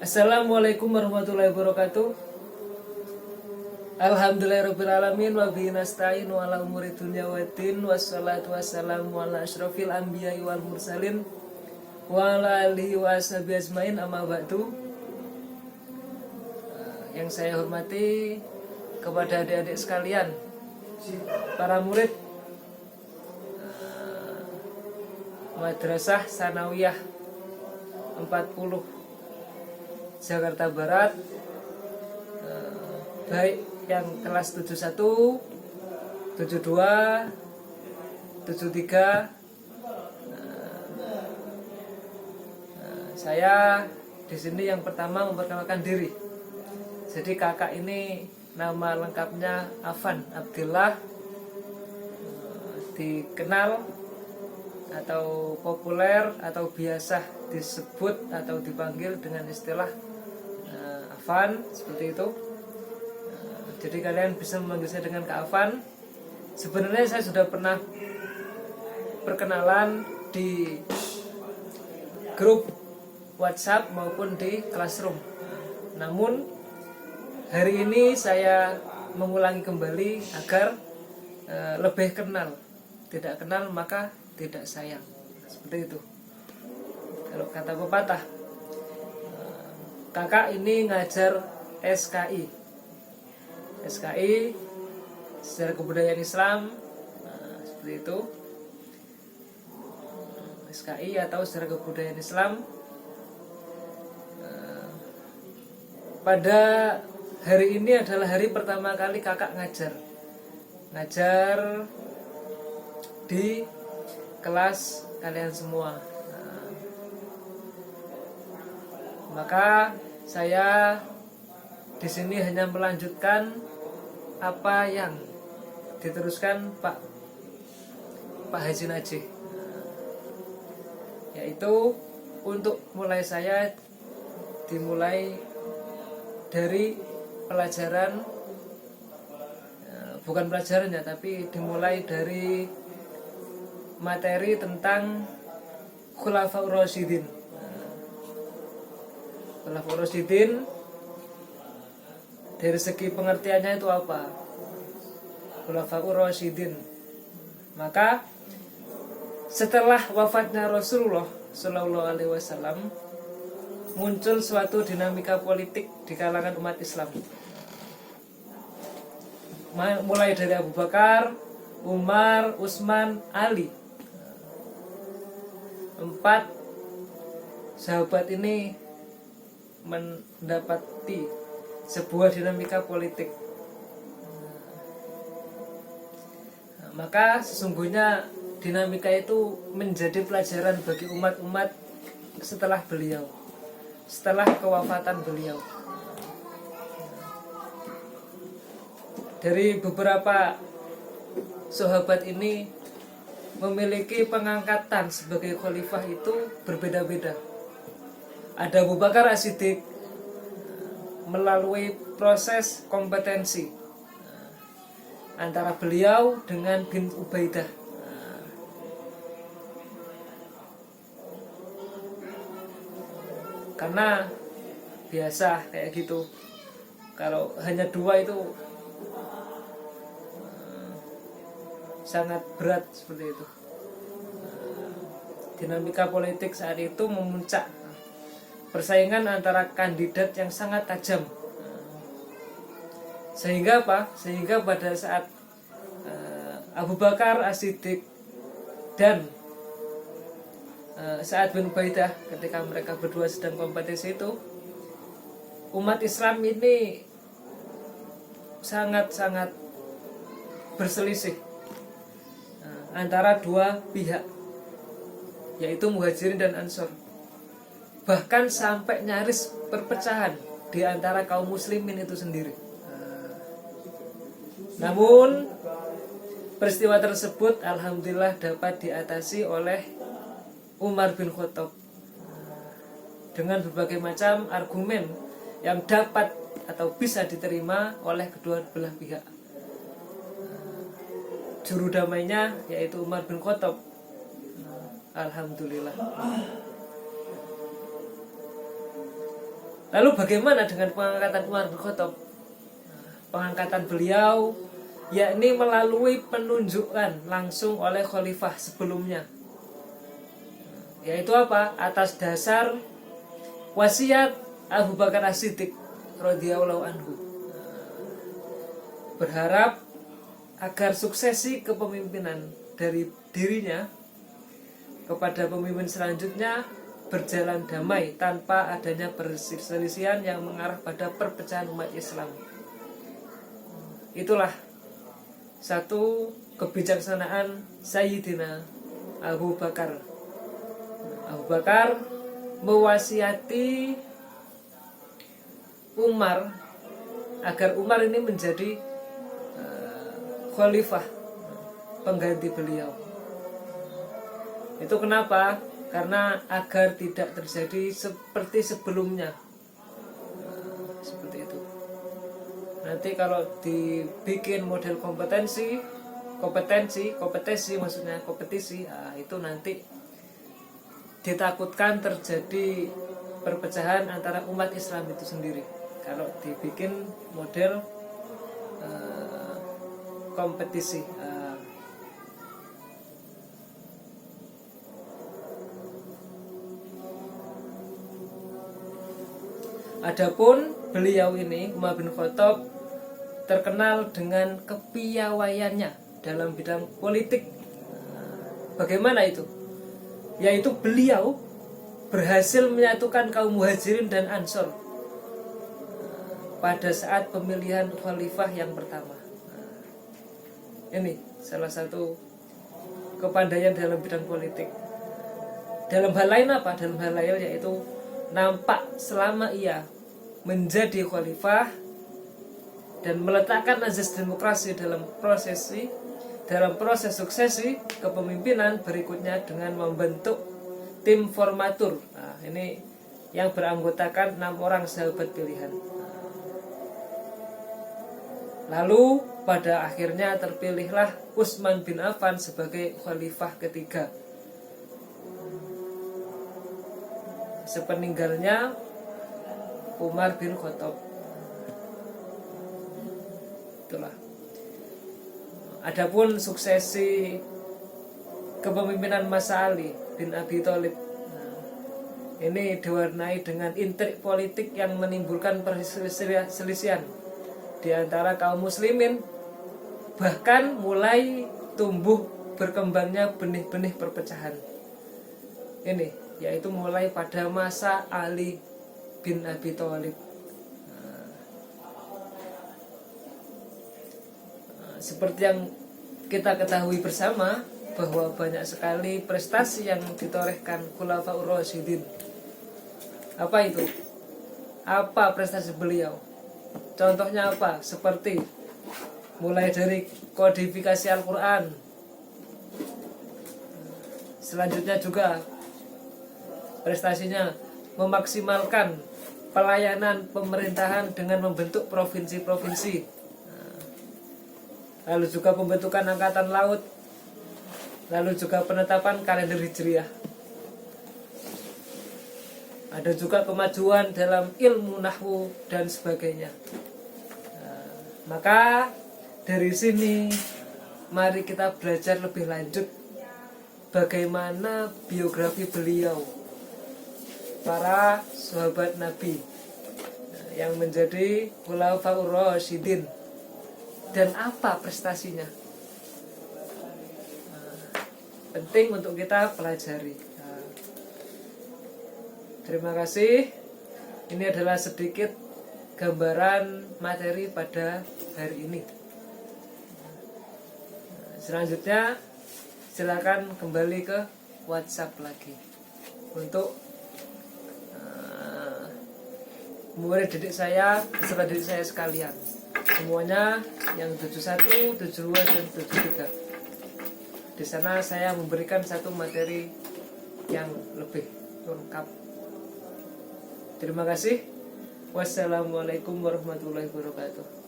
Assalamualaikum warahmatullahi wabarakatuh. Alhamdulillahirrabbilalamin. Wa bihi nasta'in wa ala umuri dunya waddin. Wassalatu wassalamu ala asyrafil anbiya'i wal mursalin wa ala alihi wa ashabihi ajmain, amma ba'du. Yang saya hormati kepada adik-adik sekalian, para murid Madrasah Sanawiyah 40 Jakarta Barat, baik yang kelas 71, 72, 73. Saya di sini yang pertama memperkenalkan diri. Jadi kakak ini nama lengkapnya Afan Abdillah, dikenal atau populer atau biasa disebut atau dipanggil dengan istilah Afan, seperti itu. Jadi kalian bisa memanggil saya dengan Kak Afan. Sebenarnya saya sudah pernah perkenalan di grup WhatsApp maupun di Classroom. Namun hari ini saya mengulangi kembali agar lebih kenal. Tidak kenal maka tidak sayang. Seperti itu. Kalau kata pepatah, kakak ini ngajar SKI, Sejarah Kebudayaan Islam, seperti itu. SKI atau Sejarah Kebudayaan Islam. Pada hari ini adalah hari pertama kali kakak ngajar di kelas kalian semua. Maka saya di sini hanya melanjutkan apa yang diteruskan Pak Haji Najih, yaitu untuk mulai saya dimulai dari pelajaran, bukan pelajarannya tapi dimulai dari materi tentang Khulafaur Rasyidin. Khulafaur Rasyidin dari segi pengertiannya itu apa? Khulafaur Rasyidin. Maka setelah wafatnya Rasulullah Shallallahu Alaihi Wasallam muncul suatu dinamika politik di kalangan umat Islam. Mulai dari Abu Bakar, Umar, Utsman, Ali. 4 sahabat ini mendapati sebuah dinamika politik. Maka sesungguhnya dinamika itu menjadi pelajaran bagi umat-umat setelah beliau, setelah kewafatan beliau. Dari beberapa sahabat ini memiliki pengangkatan sebagai khalifah itu berbeda-beda. Ada Abu Bakar As-Siddiq melalui proses kompetensi antara beliau dengan bin Ubaidah. Karena biasa kayak gitu, kalau hanya dua itu sangat berat, seperti itu. Dinamika politik saat itu memuncak, persaingan antara kandidat yang sangat tajam. Sehingga apa? Sehingga pada saat Abu Bakar As-Siddiq dan Sa'ad bin Ubaidah, ketika mereka berdua sedang kompetisi itu, umat Islam ini sangat-sangat berselisih antara dua pihak, yaitu Muhajirin dan Ansor. Bahkan sampai nyaris perpecahan di antara kaum muslimin itu sendiri. Namun peristiwa tersebut alhamdulillah dapat diatasi oleh Umar bin Khattab dengan berbagai macam argumen yang dapat atau bisa diterima oleh kedua belah pihak. Juru damainya yaitu Umar bin Khattab. Alhamdulillah. Lalu bagaimana dengan pengangkatan Umar bin Khattab? Pengangkatan beliau yakni melalui penunjukan langsung oleh khalifah sebelumnya, yaitu apa? Atas dasar wasiat Abu Bakar As-Siddiq radhiyallahu anhu, berharap agar suksesi kepemimpinan dari dirinya kepada pemimpin selanjutnya berjalan damai tanpa adanya perselisihan yang mengarah pada perpecahan umat Islam. Itulah satu kebijaksanaan Sayyidina Abu Bakar. Abu Bakar mewasiati Umar agar Umar ini menjadi khalifah, pengganti beliau. Itu kenapa? Karena agar tidak terjadi seperti sebelumnya. Seperti itu. Nanti kalau dibikin model kompetisi maksudnya kompetisi, itu nanti ditakutkan terjadi perpecahan antara umat Islam itu sendiri. Kalau dibikin model kompetisi. Adapun beliau ini, Umar bin Khattab, terkenal dengan kepiawaiannya dalam bidang politik. Bagaimana itu? Yaitu beliau berhasil menyatukan kaum Muhajirin dan Ansor pada saat pemilihan khalifah yang pertama. Ini salah satu kepandaian dalam bidang politik. Dalam hal lain apa? Dalam hal lain yaitu nampak selama ia menjadi khalifah dan meletakkan azas demokrasi dalam proses suksesi kepemimpinan berikutnya dengan membentuk tim formatur. Ini yang beranggotakan 6 orang sahabat pilihan. Lalu pada akhirnya terpilihlah Utsman bin Affan sebagai khalifah ketiga. Sepeninggalnya Umar bin Khattab. Itulah. Adapun suksesi kepemimpinan Mas Ali bin Abi Thalib, ini diwarnai dengan intrik politik yang menimbulkan perselisihan di antara kaum muslimin, bahkan mulai tumbuh berkembangnya benih-benih perpecahan. Ini yaitu mulai pada masa Ali bin Abi Thalib. Seperti yang kita ketahui bersama bahwa banyak sekali prestasi yang ditorehkan Khulafaur Rasyidin. Apa itu? Apa prestasi beliau? Contohnya apa? Seperti mulai dari kodifikasi Al-Quran. Selanjutnya juga prestasinya memaksimalkan pelayanan pemerintahan dengan membentuk provinsi-provinsi. Lalu juga pembentukan angkatan laut. Lalu juga penetapan kalender Hijriah. Ada juga kemajuan dalam ilmu nahwu dan sebagainya. Maka dari sini mari kita belajar lebih lanjut bagaimana biografi beliau, para sahabat Nabi yang menjadi Khulafaur Rasyidin, dan apa prestasinya. Penting untuk kita pelajari. Terima kasih. Ini adalah sedikit gambaran materi pada hari ini. Selanjutnya silakan kembali ke WhatsApp lagi untuk murid didik saya, peserta didik saya sekalian, semuanya yang 71, 72 dan 73. Di sana saya memberikan satu materi yang lebih lengkap. Terima kasih. Wassalamualaikum warahmatullahi wabarakatuh.